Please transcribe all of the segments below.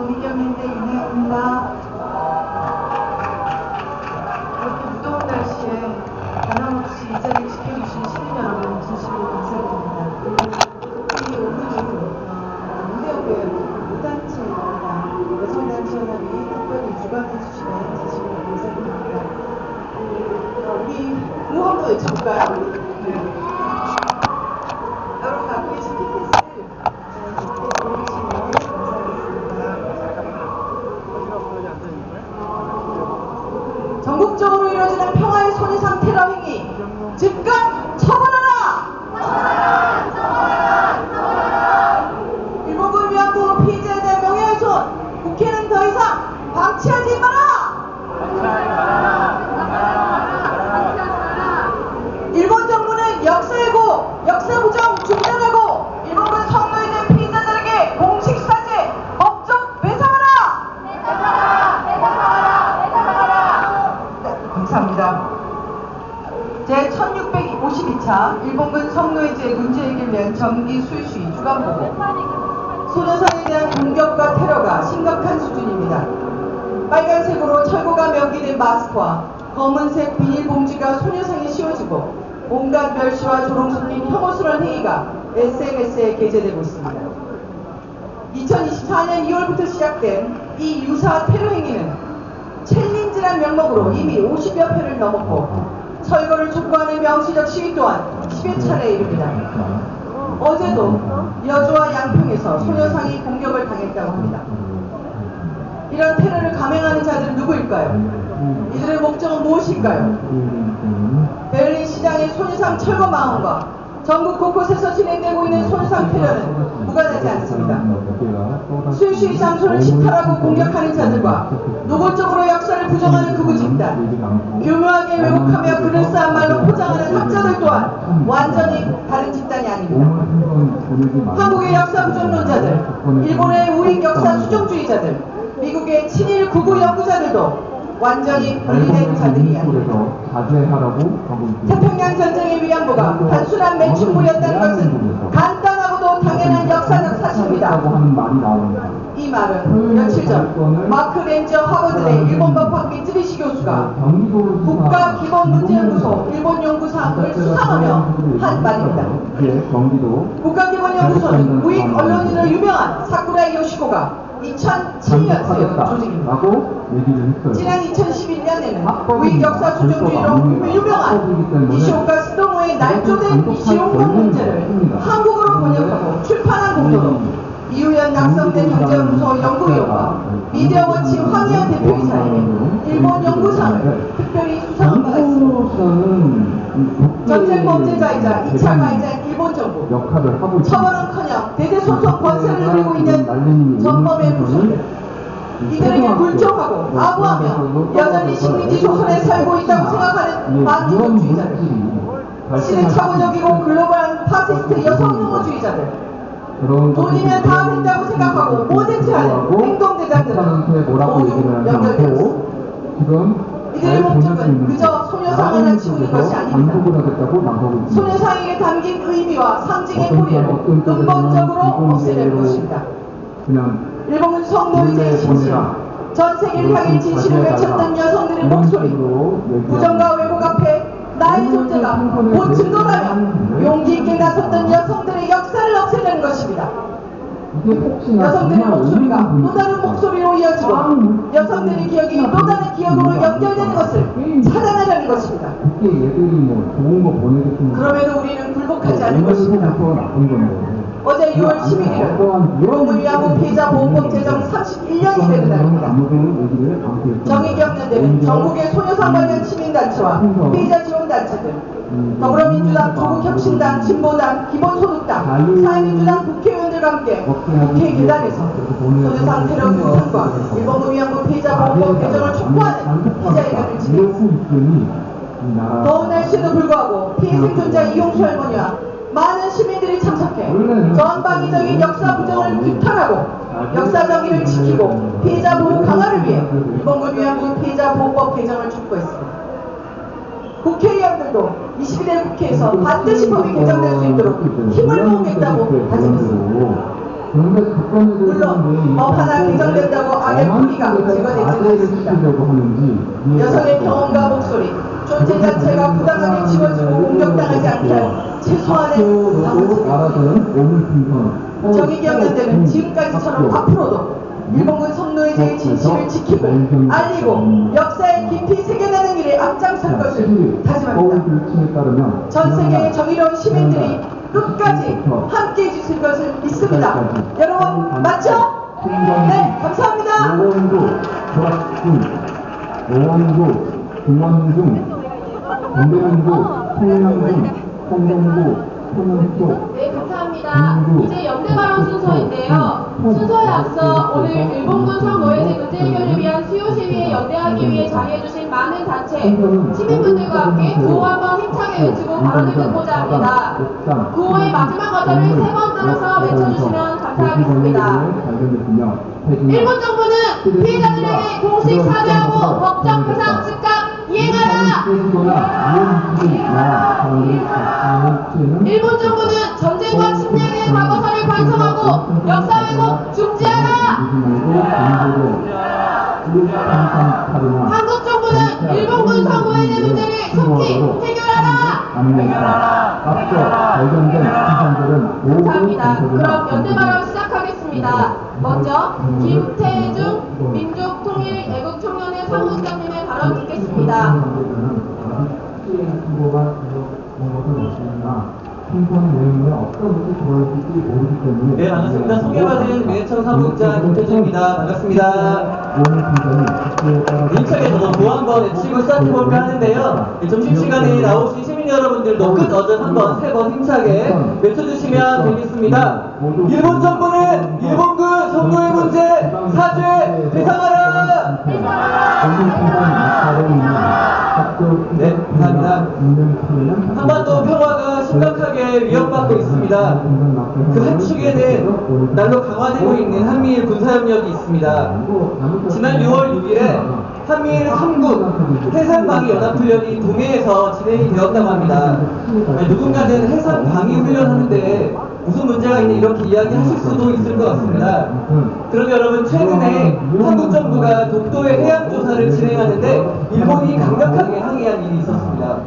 정의경인데 윤혜입니다. 이렇게 무더운 날씨에 변함없이 이 자리를 지켜주신 시민 여러분 진심으로 감사드립니다. 이 오늘은 무대업계 무단체나 여성단체 연합이 특별히 주관해주시면 진심으로 감사드립니다. 우리 구호 한번 외쳐볼까요? 여러분 갖고 계신 티켓을 보내주시면 감사하겠습니다. 전국적으로 이루어지는 평화의 손해상 테러 행위 즉각 처벌하라! 일본군 위안부 피해자에 대한 명예훼손 국회는 더 이상 방치하지 마라! 일본 정부는 역사예고 역사부정 중단하고 일본군 성노예제 피해자들에게 공식 사죄 법적 배상하라! 네, 감사합니다. 제1652차 일본군 성노예제 문제 해결 위한 정기 수시 주간보고. 소녀상에 대한 공격과 테러가 심각한 수준입니다. 빨간색으로 철거가 명기된 마스크와 검은색 비닐봉지가 소녀상에 씌워지고 온갖 멸시와 조롱 섞인 혐오스러운 행위가 SNS에 게재되고 있습니다. 2024년 2월부터 시작된 이 유사 테러 행위는 챌린지란 명목으로 이미 50여 회를 넘었고 철거를 촉구하는 명시적 시위 또한 10여 차례에 이릅니다. 어제도 여주와 양평에서 소녀상이 공격을 당했다고 합니다. 이런 테러를 감행하는 자들은 누구일까요? 이들의 목적은 무엇일까요? 베를린 시장의 소녀상 철거 망언과 전국 곳곳에서 진행되고 있는 소녀상 테러는 무관하지 않습니다. 수시 장소를 식탈하고 공격하는 자들과 노골적으로 역사를 부정하는 극우 집단, 교묘하게 왜곡하며 그럴싸한 말로 포장하는 학자들 또한 완전히 다른 집단이 아닙니다. 한국의 역사 부정론자들, 일본의 우익 역사 수정주의자들, 미국의 친일 극우 연구자들도 완전히 분리된 자들이 아닙니다. 태평양 전쟁의 위안부가 단순한 매춘부였다는 것은 간단하고도 당연한 역사적 사실입니다. 이 말은 며칠 전 마크 렌저 하버드대 일본법학 미쯔비시 교수가 국가기본문제연구소 일본 연구사항을 수상하며 한 말입니다. 국가기본연구소는 우익 언론인으로 유명한 사쿠라 요시코가 2007년 세운 조직입니다. 지난 2011년에는 우익 역사 수정주의로 유명한 이시오카 스토모의 날조된 이시오콘 문제를 한국어로 번역하고 출판한 공로로 이우연 낙성대 경제연구소 연구위원과 미디어워치 황희연 대표이사에게 일본 연구상을 특별히 수상한 바가 있습니다. 전쟁 범죄자이자 2차 가해자인 일본 정부, 처벌은커녕 대대손손 권세를 누리고 있는 전범의 부서들, 이들에게 굴종하고 아부하며 여전히 식민지 조선에 살고 있다고 생각하는 반민족주의자들, 시대착오적이고 글로벌한 파시스트 여성혐오주의자들, 돈이면 다 된다고 생각하고 모데트하는 행동대장들은 모두 연결되어 있습니다. 이들의 목적은 그저 소녀상 하나 치우는 것이 아닙니다. 소녀상에 담긴 의미와 상징의 뿌리를 근본적으로 없애는 것입니다. 일본은 성노예제의 진실, 전 세계를 향해 진실을 외쳤던 여성들의 목소리, 부정과 왜곡 앞에 나의 존재가 곧 증거라며 용기 있게 나섰던 여성들의 역사를 없애는 것입니다. 여성들의 목소리가 또 다른 목소리로 이어지고 여성들의 기억이 또 다른 기억으로 연결되는 것을 차단하려는 것입니다. 그럼에도 우리는 굴복하지 않을 것입니다. 어제 6월 11일은 일본군 위안부 피해자 보호법 제정 31년이 되는 날입니다. 정의경연대는 전국의 소녀상 관련 시민단체와 피해자 지원단체들, 더불어민주당, 조국혁신당, 진보당, 기본소득당, 사회민주당 국회의원들과 함께 국회 계단에서 소녀상 테러 규탄과 일본군 위안부 피해자 보호법 개정을 촉구하는 기자회견을 진행했습니다. 더운 날씨에도 불구하고 피해 생존자 이용수 할머니와 많은 시민들이 참석해 전방위적인 역사 부정을 규탄하고 역사 정의를 지키고 피해자 보호 강화를 위해 일본군 위안부 피해자 보호법 개정을 촉구했습니다. 국회의원들도 21대 국회에서 반드시 법이 개정될 수 있도록 힘을 모으겠다고 다짐했습니다. 물론 법 하나 개정된다고 악의 뿌리가 제거되지는 않습니다. 여성의 경험과 목소리, 존재 자체가 부당하게 치워지고 공격당하지 않게 할 최소한의 방법입니다. 정의기억연대는 지금까지처럼 앞으로도 일본군 성노예제의 진실을 지키고 알리고 역사에 깊이 새겨내는 일에 앞장설 것을 다짐합니다. 전 세계의 정의로운 시민들이 끝까지 함께 해주실 것을 믿습니다. 여러분 맞죠? 네, 감사합니다. 오원구, 중원중, 동대문구, 통영중, 통영구, 통영초. 네, 감사합니다. 이제 연대 발언 순서인데요. 순서에 앞서 오늘 일본군 성노예제 문제 해결을 위한 수요 시위에 연대하기 위해 자리해주신 많은 단체, 시민분들과 함께 구호 한번 힘차게 외치고 발언을 듣고자 합니다. 구호의 마지막 어조를 3번 따라서 외쳐주시면 감사하겠습니다. 일본 정부는 피해자들에게 공식 사죄하고 법적 배상 즉각 이행하라! 일본 정부는 전쟁과 침략의 과거사를 반성하고 역사 왜곡 중지하라! 한국 정부는 일본군 성노예제 문제를 속히 해결하라! 감사합니다. 그럼 연대 발언 시작하겠습니다. 먼저 김태중 민족통일애국청년회 사무국장님의 발언 듣겠습니다. 네, 반갑습니다. 소개받은 민해청 사무국장 김태중입니다. 반갑습니다. 민청에 저도 또 한번 외치고 시작해볼까 하는데요. 점심시간에 나오신 시민 여러분들도 끝 어전 한번 3번 힘차게 외쳐주시면 되겠습니다. 일본 정부는 일본군 성노예 문제 사죄 배상하라! 네, 감사합니다. 한반도 평화가 심각하게 위협받고 있습니다. 그 한 축에는 날로 강화되고 있는 한미일 군사협력이 있습니다. 지난 6월 6일에 한미일 3군 해상방위연합훈련이 동해에서 진행이 되었다고 합니다. 누군가는 해상방위훈련 하는데 무슨 문제가 있냐 이렇게 이야기하실 수도 있을 것 같습니다. 그런데 여러분, 최근에 한국 정부가 독도의 해양 조사를 진행하는데 일본이 강력하게 항의한 일이 있었습니다.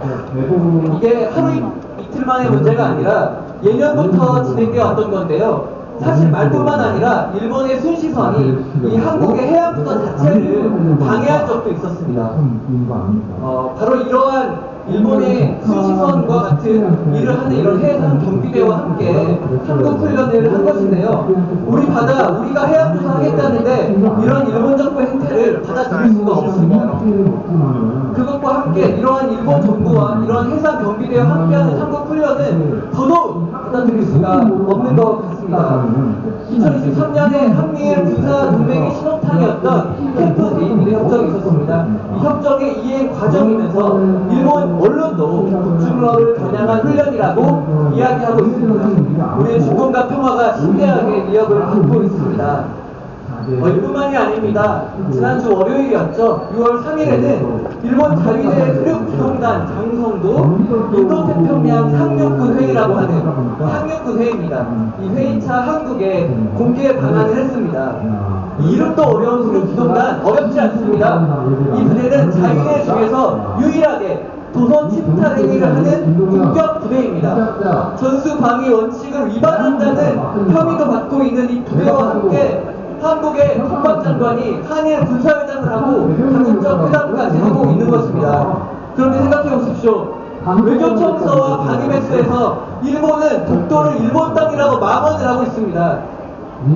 이게 하루 이틀 만의 문제가 아니라 예년부터 진행되어 왔던 건데요. 사실 말뿐만 아니라 일본의 순시선이 이 한국의 해양 조사 자체를 방해한 적도 있었습니다. 바로 이러한 일본의 순시선과 같은 일을 하는 이런 해상 경비대와 함께 한국 훈련을 한 것인데요. 우리 바다, 우리가 해양 조사하겠다는데 이런 일본 정부의 행태를 받아들일 수가 없습니다. 그것과 함께 이러한 일본 정부와 이러한 해상 경비대와 함께하는 한국 훈련은 더더욱 받아들일 수가 없는 것 같습니다. 2023년에 한미일 군사 동맹의 신호탄이었던 캠프 데이비드 협정이 있었습니다. 이 협정의 이행 과정이면서 일본 언론도 북중러를 겨냥한 훈련이라고 이야기하고 있습니다. 우리의 주권과 평화가 심대하게 위협을 받고 있습니다. 이뿐만이 아닙니다. 지난주 월요일이었죠. 6월 3일에는 일본 자위대 수륙 기동단 장성도 인도태평양 상륙군 회의라고 하는 상륙군 회의입니다. 이 회의차 한국에 공개 방한을 했습니다. 이 이름도 어려운 수륙 기동단 어렵지 않습니다. 이 부대는 자위대 중에서 유일하게 도선 침탈 행위를 하는 공격 부대입니다. 전수 방위 원칙을 위반한다는 혐의도 받고 있는 이 부대와 함께 한국의 국방장관이 한일 군사회담을 하고 다국적 회담까지 하고 있는 것입니다. 그런데 생각해 보십시오. 외교청서와 방위매수에서 일본은 독도를 일본 땅이라고 망언을 하고 있습니다.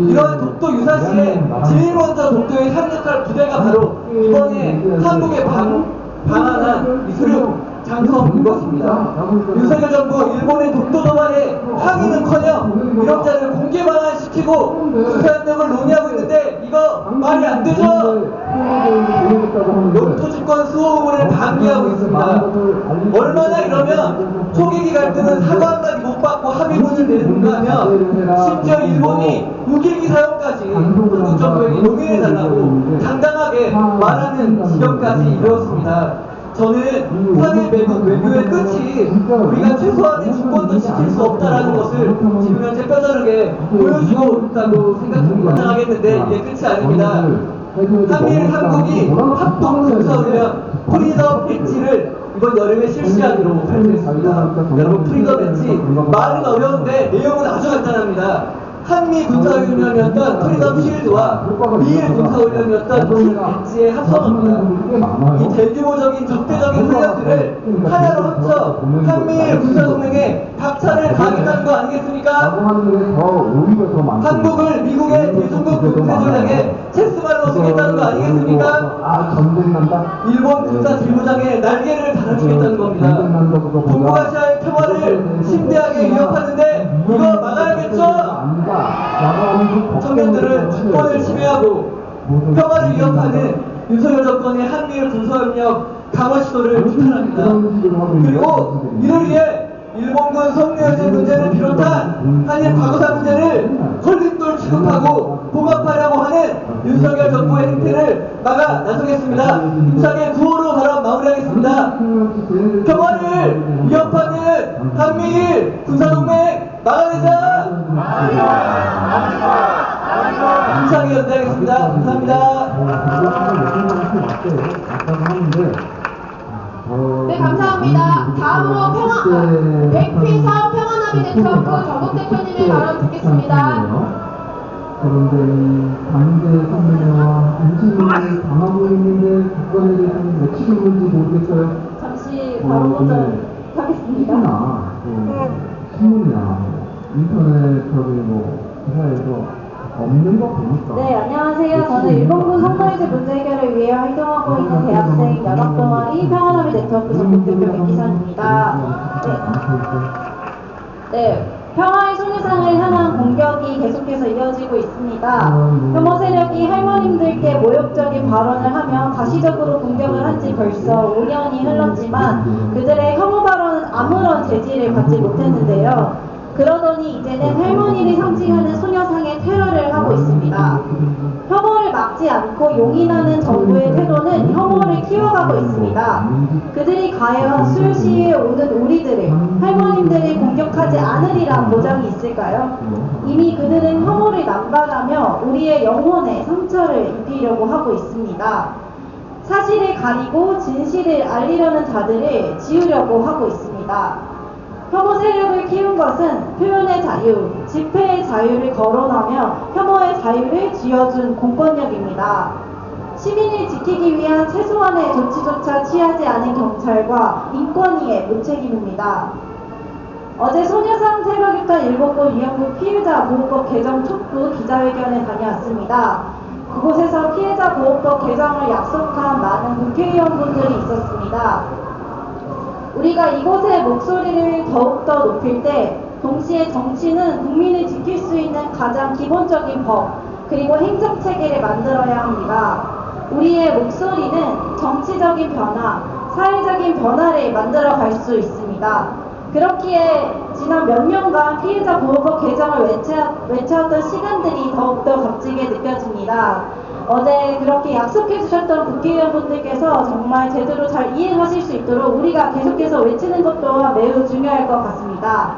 이러한 독도 유사시에 제일 먼저 독도에 상륙할 부대가 바로 이번에 한국에 방한한 이 수륙 장성인 것입니다. 윤석열 정부 일본의 독도 도발에 항의는커녕 이런 자를 공개 방한시키고 군사협력을 논의하고 있는데 이거 말이 안 되죠? 영토주권 수호 의무를 방기하고 있습니다. 얼마나 이러면 초계기 갈등은 사과 한마디 못 받고 합의문을 내는가 하면 심지어 일본이 무기기 사용까지 한국 정부에게 용인해달라고 당당하게 말하는 지경까지 이르렀습니다. 저는 한일 매국 외교의 끝이 우리가 최소한의 주권도 지킬 수 없다라는 것을 지금 현재 뼈저르게 보여주고 있다고 생각합니다. 하겠는데 이게 끝이 아닙니다. 한일 한국이 합동 군사훈련 프리덤 엣지를 이번 여름에 실시하기로 발표했습니다. 여러분 프리덤 엣지 말은 어려운데 내용은 아주 간단합니다. 한미 군사훈련이었던 프리덤 쉴드와 미일 군사훈련이었던 팀 엣지의 합성입니다. 이 대규모적인 적대적인 훈련들을 하나로 합쳐 한미일 군사동맹에 박차를 가하겠다는 거 아니겠습니까? 한국을 미국의 대중국 군대 전략에 체스발로 쓰겠다는 거 아니겠습니까? 일본 군사 지부장에 날개를 달아주겠다는 겁니다. 동북아시아의 평화를 심대하게 위협하는데 이거 막아야겠죠? 청년들은 주권을 침해하고 평화를 위협하는 윤석열 정권의 한미일 군사협력 강화 시도를 비판합니다. 그리고 이를 위해 일본군 성노예제 문제를 비롯한 한일 과거사 문제를 걸림돌 취급하고 봉합하려고 하는 윤석열 정부의 행태를 막아 나서겠습니다. 힘차게 구호로 발언 마무리하겠습니다. 평화를 위협하는 한미일 군사동맹 막아내자! 힘차게 연대하겠습니다. 감사합니다. 네, 감사합니다. 다음으로 백피서 평화나비 네트워크 정국 대표님의 발언 듣겠습니다. 그런데 이 반대 선배와 인식을 당하고 있는데 국권에 대해서는 왜 치료인지 모르겠어요. 잠시 발언 먼저 하겠습니다. 신문이나 인터넷 저기 뭐 기사에서 없는 거 보니까. 네, 안녕하세요. 저는 일본군 성노예제 문제 해결을 위해 활동하고 있는 대학생 연합동아리 평화나비 네트워크 전국 대표 백기선입니다. 네, 평화의 소녀상을 향한 공격이 계속해서 이어지고 있습니다. 혐오 세력이 할머님들께 모욕적인 발언을 하며 가시적으로 공격을 한 지 벌써 5년이 흘렀지만 그들의 혐오 발언은 아무런 제지를 받지 못했는데요. 그러더니 이제는 할머니를 상징하는 소녀상의 테러를 하고 있습니다. 혐오를 막지 않고 용인하는 정부의 태도는 혐오를 키워가고 있습니다. 그들이 과연 수요시에 오는 우리들을, 할머님들을 공격하지 않으리란 보장이 있을까요? 이미 그들은 혐오를 남발하며 우리의 영혼에 상처를 입히려고 하고 있습니다. 사실을 가리고 진실을 알리려는 자들을 지우려고 하고 있습니다. 혐오 세력을 키운 것은 표현의 자유, 집회의 자유를 거론하며 혐오의 자유를 쥐어준 공권력입니다. 시민을 지키기 위한 최소한의 조치조차 취하지 않은 경찰과 인권위의 무책임입니다. 어제 소녀상 테러 격한 일본군 위안부 피해자 보호법 개정 촉구 기자회견에 다녀왔습니다. 그곳에서 피해자 보호법 개정을 약속한 많은 국회의원분들이 있었습니다. 우리가 이곳의 목소리를 더욱더 높일 때 동시에 정치는 국민을 지킬 수 있는 가장 기본적인 법 그리고 행정체계를 만들어야 합니다. 우리의 목소리는 정치적인 변화, 사회적인 변화를 만들어 갈 수 있습니다. 그렇기에 지난 몇 년간 피해자 보호법 개정을 외쳐왔던 시간들이 더욱더 값지게 느껴집니다. 어제 그렇게 약속해 주셨던 국회의원분들께서 정말 제대로 잘 이행하실 수 있도록 우리가 계속해서 외치는 것 또한 매우 중요할 것 같습니다.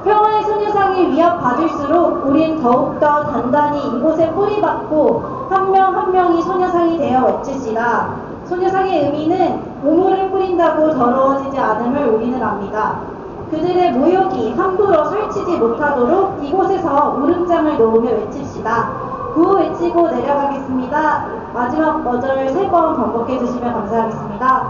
평화의 소녀상이 위협받을수록 우린 더욱더 단단히 이곳에 뿌리박고 한 명 한 명이 소녀상이 되어 외칩시다. 소녀상의 의미는 우물을 뿌린다고 더러워지지 않음을 우리는 압니다. 그들의 모욕이 함부로 설치지 못하도록 이곳에서 울음장을 놓으며 외칩시다. 구호 외치고 내려가겠습니다. 마지막 어절 3번 반복해 주시면 감사하겠습니다.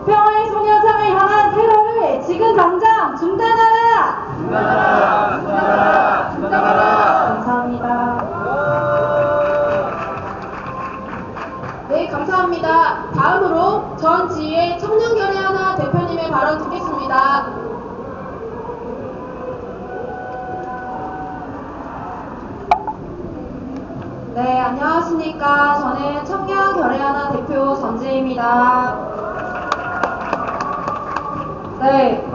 평화의 소녀상을 향한 테러를 지금 당장 중단하라! 중단하라! 중단하라! 중단하라! 감사합니다. 네, 감사합니다. 다음으로 전 지휘의 청년결의하나 대표님의 발언 듣겠습니다. 네, 안녕하십니까. 저는 청년결의하나 대표 전지혜입니다. 네,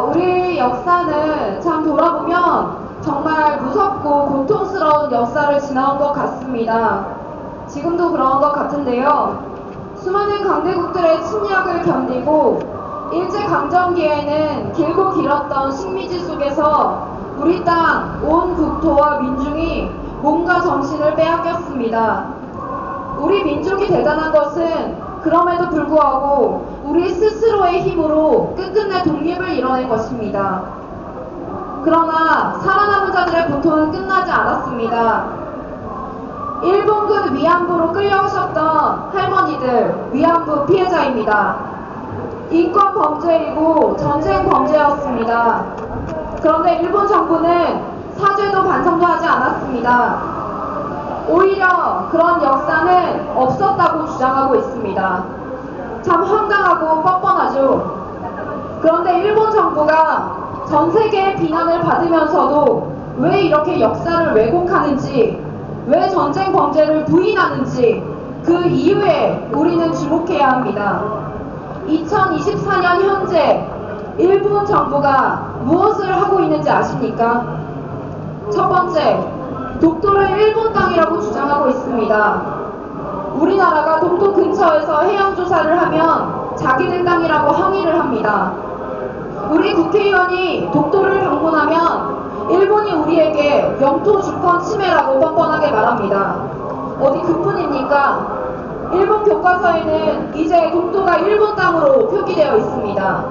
우리 역사는 참 돌아보면 정말 무섭고 고통스러운 역사를 지나온 것 같습니다. 지금도 그런 것 같은데요. 수많은 강대국들의 침략을 견디고 일제강점기에는 길고 길었던 식민지 속에서 우리 땅 온 국토와 민중이 몸과 정신을 빼앗겼습니다. 우리 민족이 대단한 것은 그럼에도 불구하고 우리 스스로의 힘으로 끝끝내 독립을 이뤄낸 것입니다. 그러나 살아남은 자들의 고통은 끝나지 않았습니다. 일본군 위안부로 끌려오셨던 할머니들, 위안부 피해자입니다. 인권 범죄이고 전쟁 범죄였습니다. 그런데 일본 정부는 사죄도 반성도 하지 않았습니다. 오히려 그런 역사는 없었다고 주장하고 있습니다. 참 황당하고 뻔뻔하죠. 그런데 일본 정부가 전 세계의 비난을 받으면서도 왜 이렇게 역사를 왜곡하는지, 왜 전쟁 범죄를 부인하는지 그 이유에 우리는 주목해야 합니다. 2024년 현재 일본 정부가 무엇을 하고 있는지 아십니까? 첫 번째, 독도를 일본 땅이라고 주장하고 있습니다. 우리나라가 독도 근처에서 해양 조사를 하면 자기들 땅이라고 항의를 합니다. 우리 국회의원이 독도를 방문하면 일본이 우리에게 영토 주권 침해라고 뻔뻔하게 말합니다. 어디 그뿐입니까? 일본 교과서에는 이제 독도가 일본 땅으로 표기되어 있습니다.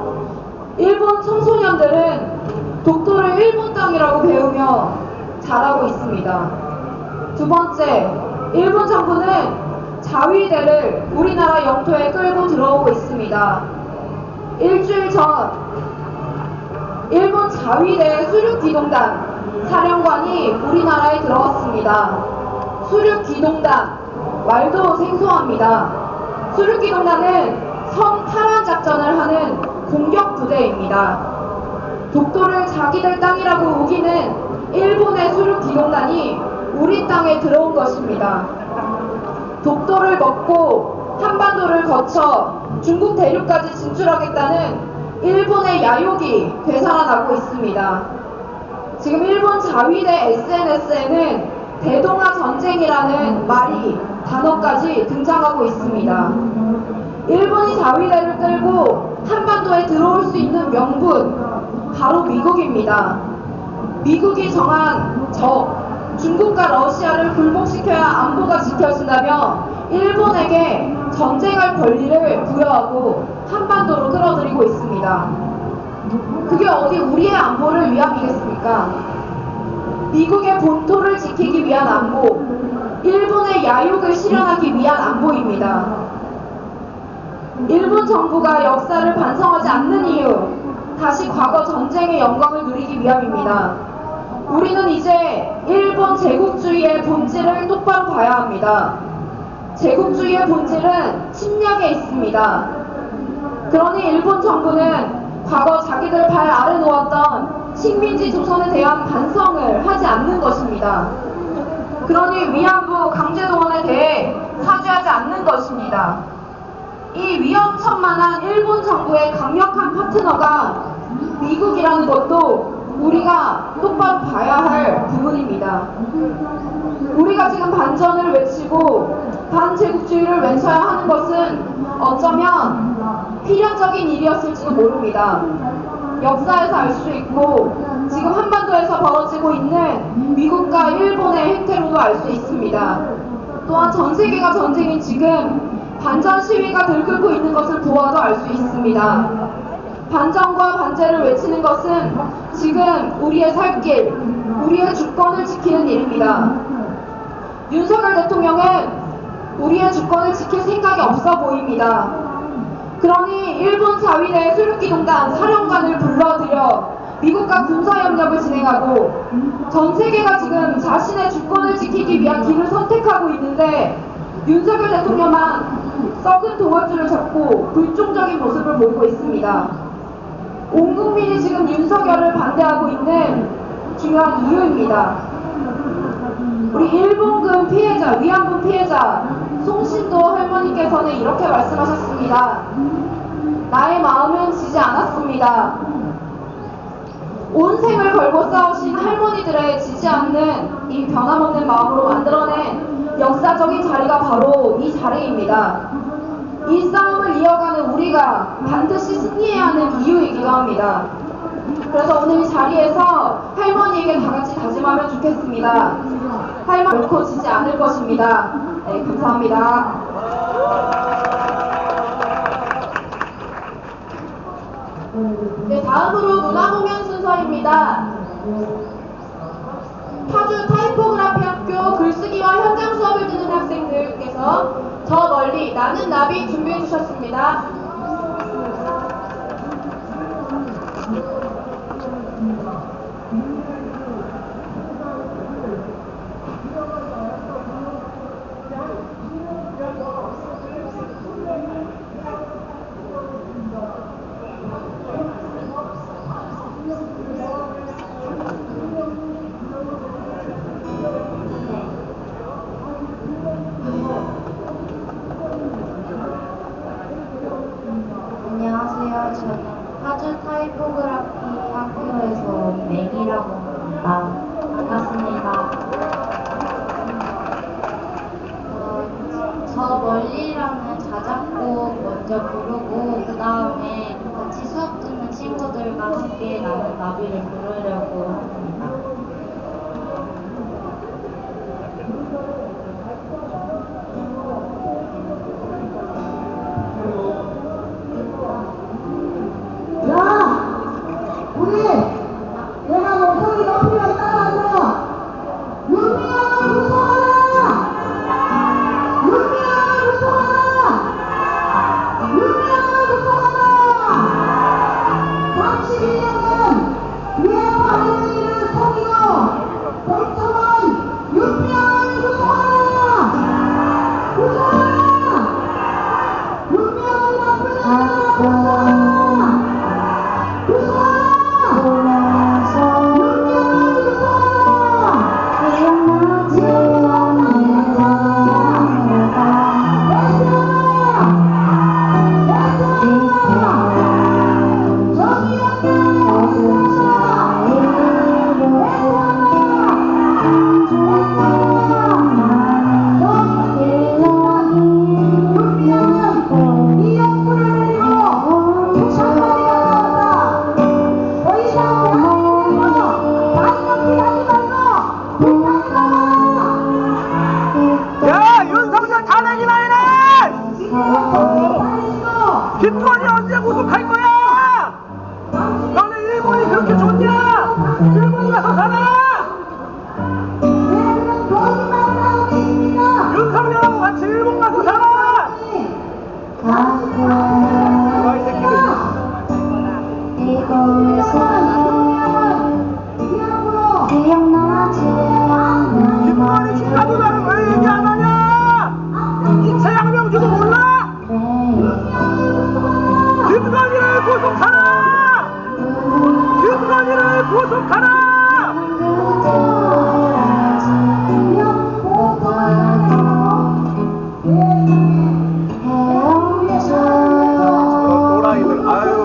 일본 청소년들은 독도를 일본 땅이라고 배우며 자라고 있습니다. 두 번째, 일본 정부는 자위대를 우리나라 영토에 끌고 들어오고 있습니다. 일주일 전 일본 자위대 수륙기동단 사령관이 우리나라에 들어왔습니다. 수륙기동단 말도 생소합니다. 수륙기동단은 성 탈환 작전을 하는 공격 부대입니다. 독도를 자기들 땅이라고 우기는 일본의 수륙기동단이 우리 땅에 들어온 것입니다. 독도를 먹고 한반도를 거쳐 중국 대륙까지 진출하겠다는 일본의 야욕이 되살아나고 있습니다. 지금 일본 자위대 SNS에는 대동아 전쟁이라는 단어까지 등장하고 있습니다. 일본이 자위대를 끌고 한반도에 들어올 수 있는 명분, 바로 미국입니다. 미국이 정한 적, 중국과 러시아를 굴복시켜야 안보가 지켜진다며 일본에게 전쟁할 권리를 부여하고 한반도로 끌어들이고 있습니다. 그게 어디 우리의 안보를 위함이겠습니까? 미국의 본토를 지키기 위한 안보, 일본의 야욕을 실현하기 위한 안보입니다. 일본 정부가 역사를 반성하지 않는 이유, 다시 과거 전쟁의 영광을 누리기 위함입니다. 우리는 이제 일본 제국주의의 본질을 똑바로 봐야 합니다. 제국주의의 본질은 침략에 있습니다. 그러니 일본 정부는 과거 자기들 발 아래 놓았던 식민지 조선에 대한 반성을 하지 않는 것입니다. 그러니 위안부 강제동원에 대해 사죄하지 않는 것입니다. 이 위험천만한 일본 정부의 강력한 파트너가 미국이라는 것도 우리가 똑바로 봐야 할 부분입니다. 우리가 지금 반전을 외치고 반제국주의를 외쳐야 하는 것은 어쩌면 필연적인 일이었을지도 모릅니다. 역사에서 알 수 있고 지금 한반도에서 벌어지고 있는 미국과 일본의 행태로도 알 수 있습니다. 또한 전 세계가 전쟁인 지금 반전 시위가 들끓고 있는 것을 보아도 알 수 있습니다. 반전과 반제를 외치는 것은 지금 우리의 살 길, 우리의 주권을 지키는 일입니다. 윤석열 대통령은 우리의 주권을 지킬 생각이 없어 보입니다. 그러니 일본 자위대 수륙기동단 사령관을 불러들여 미국과 군사협력을 진행하고 전 세계가 지금 자신의 주권을 지키기 위한 길을 선택하고 있는데 윤석열 대통령만 썩은 동아줄을 잡고 불종적인 모습을 보이고 있습니다. 온 국민이 지금 윤석열을 반대하고 있는 중요한 이유입니다. 우리 일본군 피해자, 위안부 피해자 송신도 할머니께서는 이렇게 말씀하셨습니다. 나의 마음은 지지 않았습니다. 온 생을 걸고 싸우신 할머니들의 지지 않는 이 변함없는 마음으로 만들어낸 역사적인 자리가 바로 이 자리입니다. 이 싸움을 이어가는 우리가 반드시 승리해야 하는 이유이기도 합니다. 그래서 오늘 이 자리에서 할머니에게 다 같이 다짐하면 좋겠습니다. 할머니 결코 지지 않을 것입니다. 네, 감사합니다. 네, 다음으로 문화공연 순서입니다. 파주 타이포그라피 학교 글쓰기와 현장 수업을 듣는 학생들께서 저 멀리 나는 나비 준비해 주셨습니다. 안녕하세요. 저는 파주 타이포그라피 학교에서 온 맥이라고 합니다. 반갑습니다. 저 멀리라는 자작곡 먼저 부르고 그 다음에 같이 수업 듣는 친구들과 함께 나는 나비를 부르려고 합니다. 야! 우리! 내가 목소리 높이면 따라하자! 윤미향을 무서워라! 윤미향을 무서워라! 윤미향을 무서워라! 31년간 유해와 할머니를 속이고 동청한 윤미향을 무서워라! 무서워라! 윤미향을 나쁜 놈아 무서워라! 김건희 언제 구속할 거야? 너네 일본이 그렇게 좋냐? 일본 가서 살아! 윤석열하고 같이 일본 가서 살아! 이 새끼들. 김건희 축하도다는 왜 얘기 안 하냐? 이채양명주도 몰라? 김건희를 구속하라! 김건희를 구속하라! 노라이들 아유.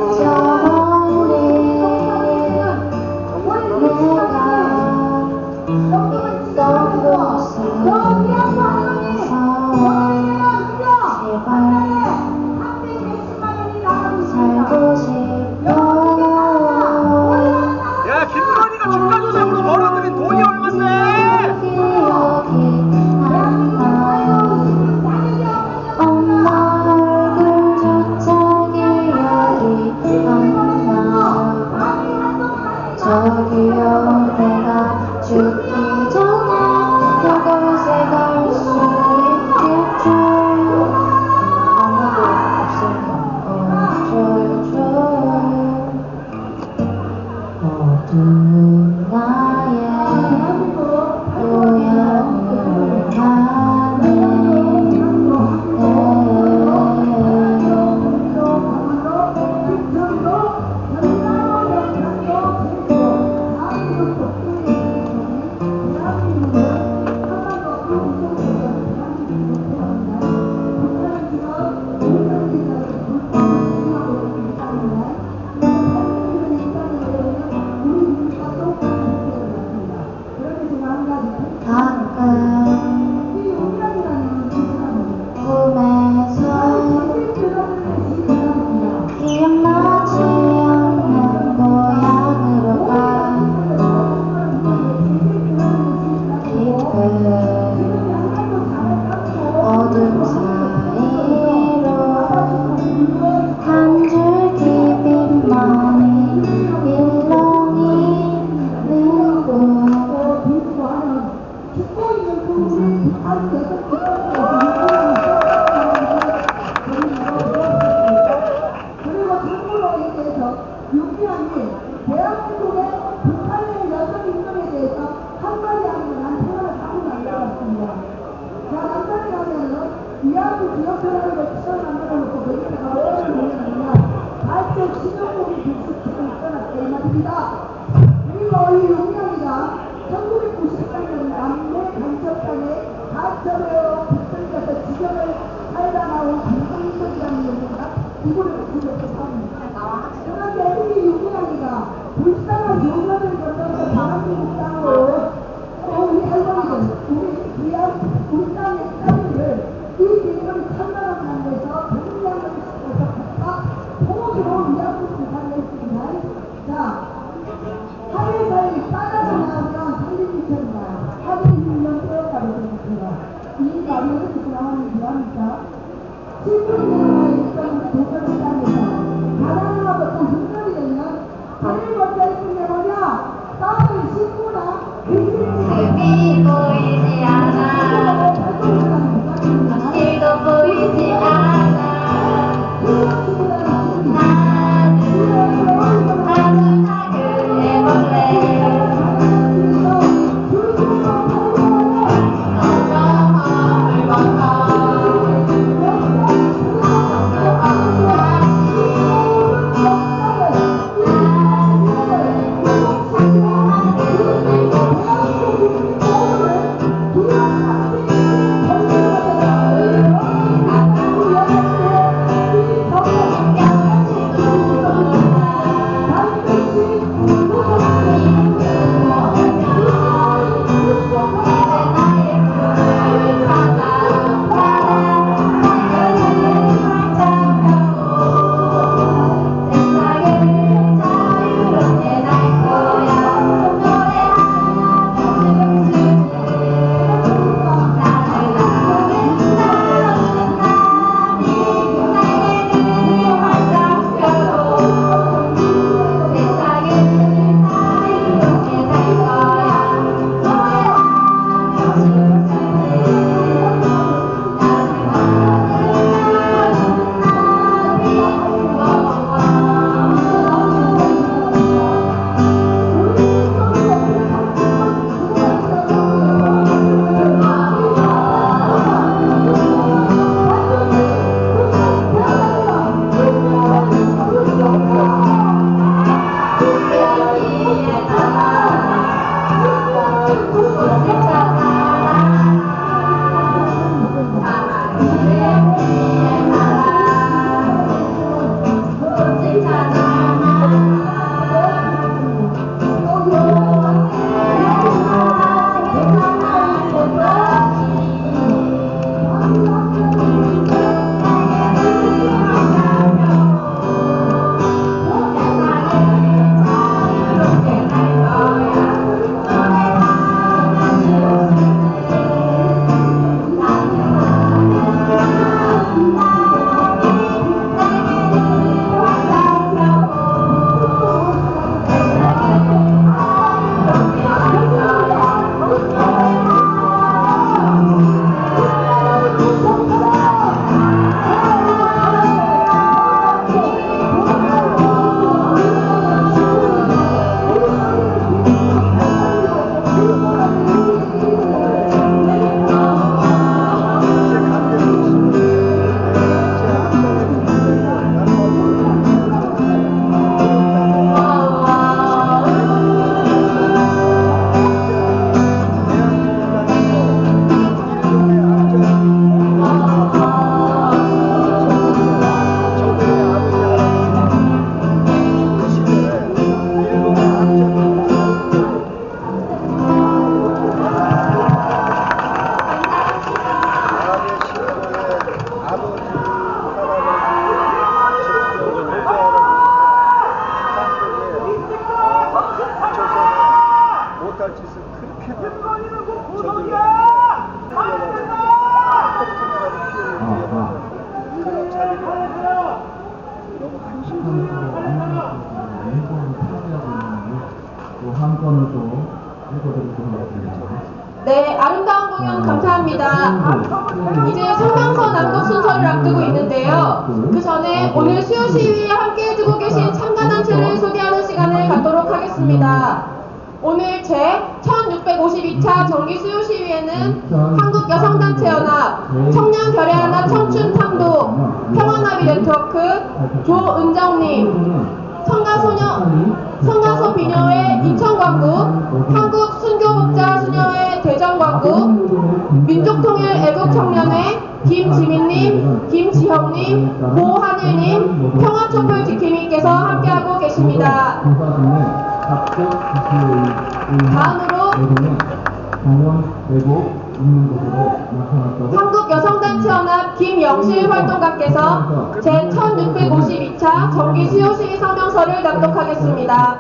야, 김건희가 중간조작으로 벌어들인 돈이 얼만데? 엄마 얼굴조차 기억이 안 나. 저기요 내가 죽기 전에 그곳에 갈 갖고 있는 그 우리 북한 대선 그리고 참고로 얘기해서 유기한이 대한민국의 북한의 여성 인권에 대해서 한마디 하면 난 생각을 하고 날려왔습니다. 자, 남자에 가면은 위안부 지역표라는 시설 만들어놓고 거기다가 뭐를 보내느냐 발전 신용공이 백수처럼 떠났다 이 말입니다. 그리고 이 용량이가 1993년 남내 간첩단에 가점으로 붙들려서 지경을 살다 나온 강성석이라는 용량이가 이거를 붙들려서 삽니다. 그런데 이 용량이가 불쌍한 요원을 건너서 대한민국 땅으로 우리 할머니들, 우리 땅의 땅을 이 비밀을 천만원 만들어서 동양을 시켜서 각각 통으로 위안부 불판을 했습니다. 자, 하늘사이 따라서 나오면 상진미천이다. 하늘이 밀면 떼어가게 됩니다. 이 말이 어디서 나오는지 압니까? 10분의 있던 도서를 땅에서 가난하고 또 흉년이 되면 제일 먼저 했던 게 뭐냐? 땅을 싣구나. 습이 보이지 않아 길도 보이지 않아 나는 아주 작은 애벌레 어쩌면 물건가 이제 성명서 낭독 순서를 앞두고 있는데요. 그 전에 오늘 수요 시위에 함께 해주고 계신 참가단체를 소개하는 시간을 갖도록 하겠습니다. 오늘 제 1652차 정기 수요 시위에는 한국여성단체연합, 청년결의연합 청춘탐도, 평화나비 네트워크, 조은정님, 성가소 비녀회 인천광구, 한국순교복자수녀회 대전광구, 민족통일 애국청년회 김지민님, 김지형님, 고하늘님, 평화촛불 지킴이께서 함께하고 계십니다. 다음으로 한국여성단체연합 김영실 활동가께서 제1652차 정기 수요시위 성명서를 낭독하겠습니다.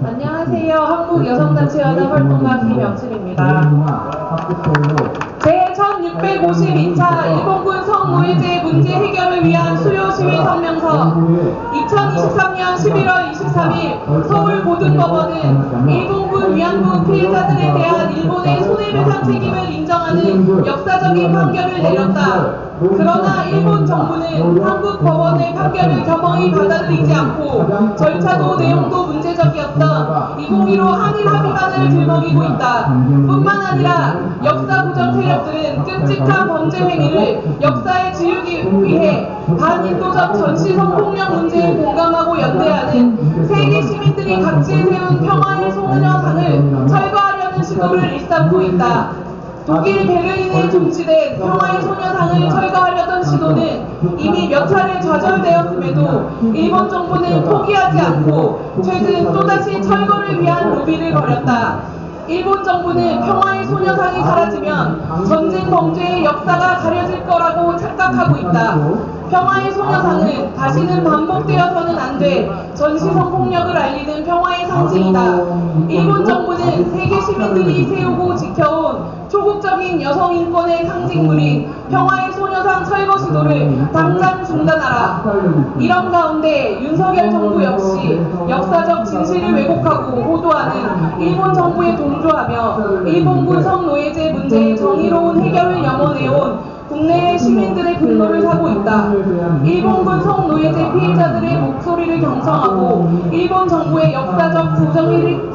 안녕하세요. 한국여성단체연합 활동가 김영실입니다. 제1652차 일본군 성노예제 문제 해결을 위한 수요시위 성명서 2023년 11월 23일 서울고등법원은 일본군 위안부 피해자들에 대한 일본의 손해배상 책임을 인정하는 역사적인 판결을 내렸다. 그러나 일본 정부는 한국 법원의 판결을 겸허히 받아들이지 않고 절차도 내용도 문제적이었던 2015 한일 합의만을 들먹이고 있다. 뿐만 아니라 역사 부정 세력들은 끔찍한 범죄 행위를 역사에 지우기 위해 반인도적 전시성 폭력 문제에 공감하고 연대하는 세계 시민들이 각지에 세운 평화의 소녀상을 철거하려는 시도를 일삼고 있다. 독일 베를린에 존치된 평화의 소녀상을 철거하려던 시도는 이미 몇 차례 좌절되었음에도 일본 정부는 포기하지 않고 최근 또다시 철거를 위한 로비를 벌였다. 일본 정부는 평화의 소녀상이 사라지면 전쟁 범죄의 역사가 가려질 거라고 착각하고 있다. 평화의 소녀상은 다시는 반복되어서는 안 돼 전시성 폭력을 알리는 평화의 상징이다. 일본 정부는 세계 시민들이 세우고 지켜온 초국적인 여성 인권의 상징물인 평화의 소녀상 철거 시도를 당장 중단하라. 이런 가운데 윤석열 정부 역시 역사적 진실을 왜곡하고 호도하는 일본 정부에 동조하며 일본군 성노예제 문제의 정의로운 해결을 염원해온 국내의 시민들의 분노를 사고 있다. 일본군 성노예제 피해자들의 목소리를 경청하고 일본 정부의 역사적 부정의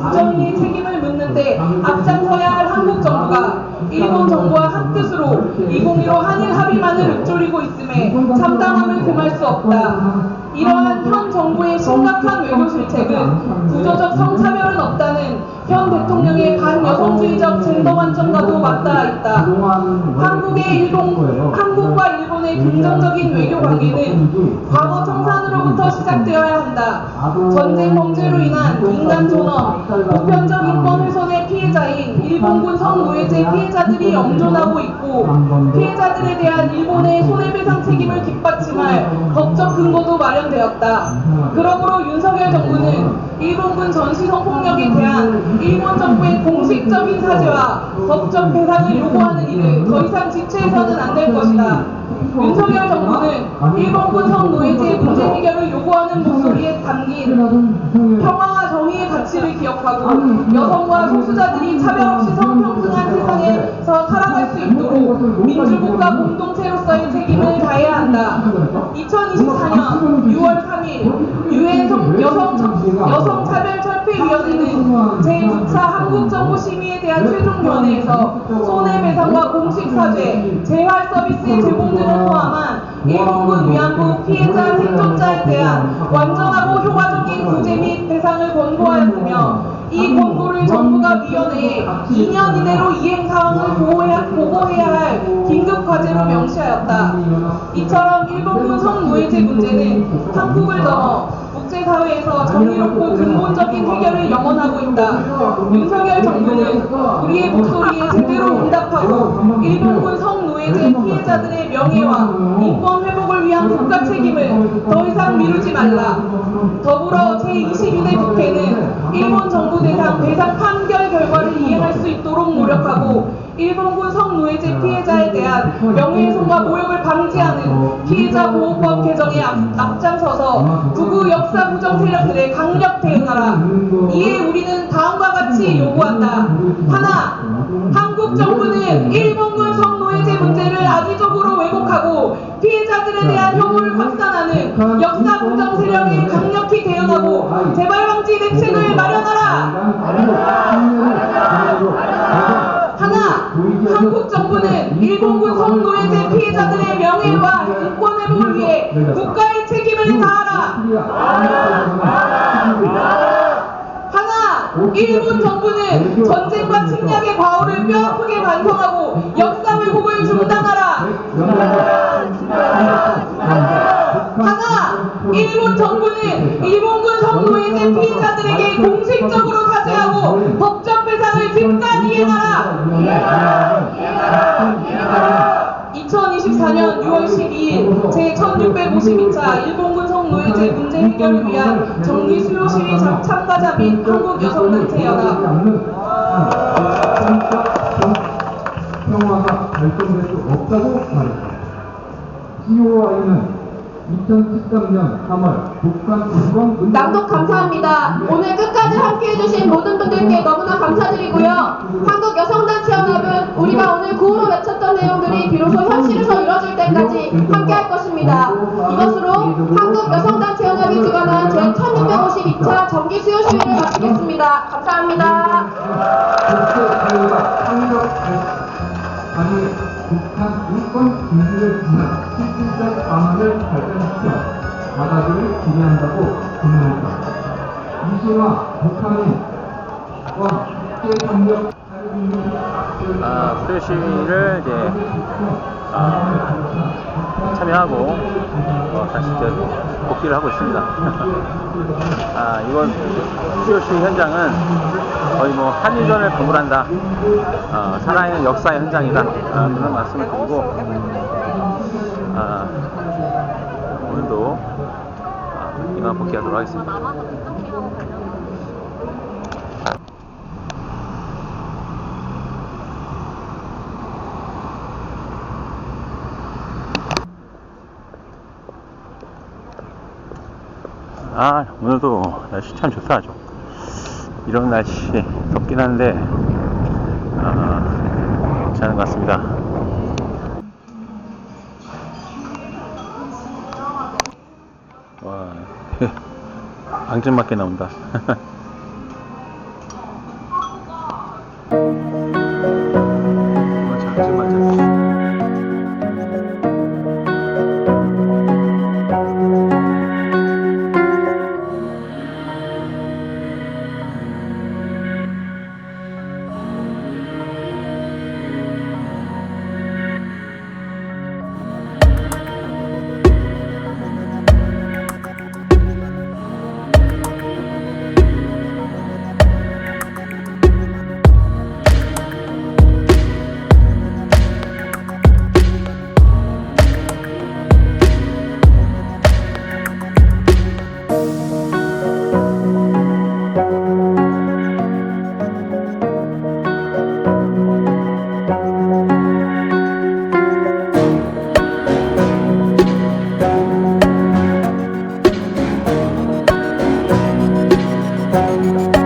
책임을 묻는데 앞장서야 할 한국 정부가 일본 정부와 한뜻으로 2015 한일 합의만을 읊조리고 있음에 참담함을 금할 수 없다. 이러한 현 정부의 심각한 외교 실책은 구조적 성차별은 없다는 현 대통령의 반여성주의적 젠더 관점과도 맞닿아 있다. 한국과 일본의 긍정적인 외교 관계는 과거 청산으로부터 시작되어야 한다. 전쟁 범죄로 인한 인간 존엄, 보편적 인권 훼손의 피해자인 일본군 성노예제 피해자들이 엄존하고 있고 피해자들에 대한 일본의 손해배상 책임을 뒷받침할 법적 근거도 마련되었다. 그러므로 윤석열 정부는 일본군 전시성 폭력에 대한 일본 정부의 공식적인 사죄와 법적 배상을 요구하는 일을 더 이상 지체해서는 안 될 것이다. 윤석열 정부는 일본군 성노예제 문제 해결을 요구하는 목소리에 담긴 평화와 정의의 가치를 기억하고 여성과 소수자들이 차별 없이 성평등한 세상에서 살아갈 수 있도록 민주국가 공동체로서의 책임을 다해야 한다. 2024년 6월 3일 유엔 여성차별철폐위원회는 제9차 한국정부 심의에 대한 최종위원회에서 손해배상과 공식사죄, 재활서비스의 제공 등을 포함한 일본군 위안부 피해자 생존자에 대한 완전하고 효과적인 구제 및 배상을 권고하였으며 이 권고를 정부가 위원회에 2년 이내로 이행 사항을 보고해야 할 긴급 과제로 명시하였다. 이처럼 일본군 성노예제 문제는 한국을 넘어 국제사회에서 정의롭고 근본적인 해결을 염원하고 있다. 윤석열 정부는 우리의 목소리에 제대로 응답하고 일본군 성노예제 피해자들의 명예와 인권 회복을 위한 국가 책임을 더 이상 미루지 말라. 더불어 제22대 국회는 일본 정부 대상 판결 결과를 이행할 수 있도록 노력하고 일본군 성노예제 피해자에 대한 명예훼손과 모욕을 방지하는 피해자 보호법 개정에 앞장서서 극우 역사 부정 세력들에 강력 대응하라. 이에 우리는 다음과 같이 요구한다. 하나, 한국 정부는 일본군 성노예제 문제를 악의적으로 왜곡하고 피해자들에 대한 혐오를 확산하는 역사 부정 세력에 강력히 대응하고 재발 방지 대책을 마련하라. 하나, 한국 정부는 일본군 성노예제 피해자들의 명예와 인권 회복을 위해 국가의 책임을 다하라. 하나, 일본 정부는 전쟁과 침략의 과오를 뼈아프게 반성하고 역사 왜곡을 중단하라. 하나, 일본 정부는 일본군 성노예제 피해자들에게 공식적으로 사죄하고 법적 배상을 즉각 이행하라. 2024년 6월 12일 제1652차 일본군 성노예제 문제 해결을 위한 정기 수요 시위 참가자 및 한국 여성단체 연합 평화가 발전될 수 없다고 말했다. COI는 2013년 3월 북한 인권 낭독 감사합니다. 오늘 끝까지 함께해주신 모든 분들께 너무나 감사드리고요. 한국 여성단체 연합은 우리가 오늘 구호로 외쳤던 내용들이 비로소 현실에서 이뤄질 때까지 함께할 것입니다. 이것으로 한국 여성단체 연합이 주관한 제1652차 정기 수요 시위를 마치겠습니다. 감사합니다. 아니 북한 인권 준수를 위한 실질적 방안을 발전시켜 받아들일 기대한다고 권면했다. 이시와 북한과 국제협력 수요 시위를 이제 참여하고 다시 이제 복귀를 하고 있습니다. 이번 수요 시위 현장은 거의 뭐 한일전을 거물한다. 살아있는 역사의 현장이다. 그런 말씀을 드리고 오늘도 이만 복귀하도록 하겠습니다. 오늘도 날씨 참 좋다. 아주 이런 날씨 덥긴 한데 괜찮은 것 같습니다. 와, 앙증맞게 나온다. 앙증맞아. Thank you.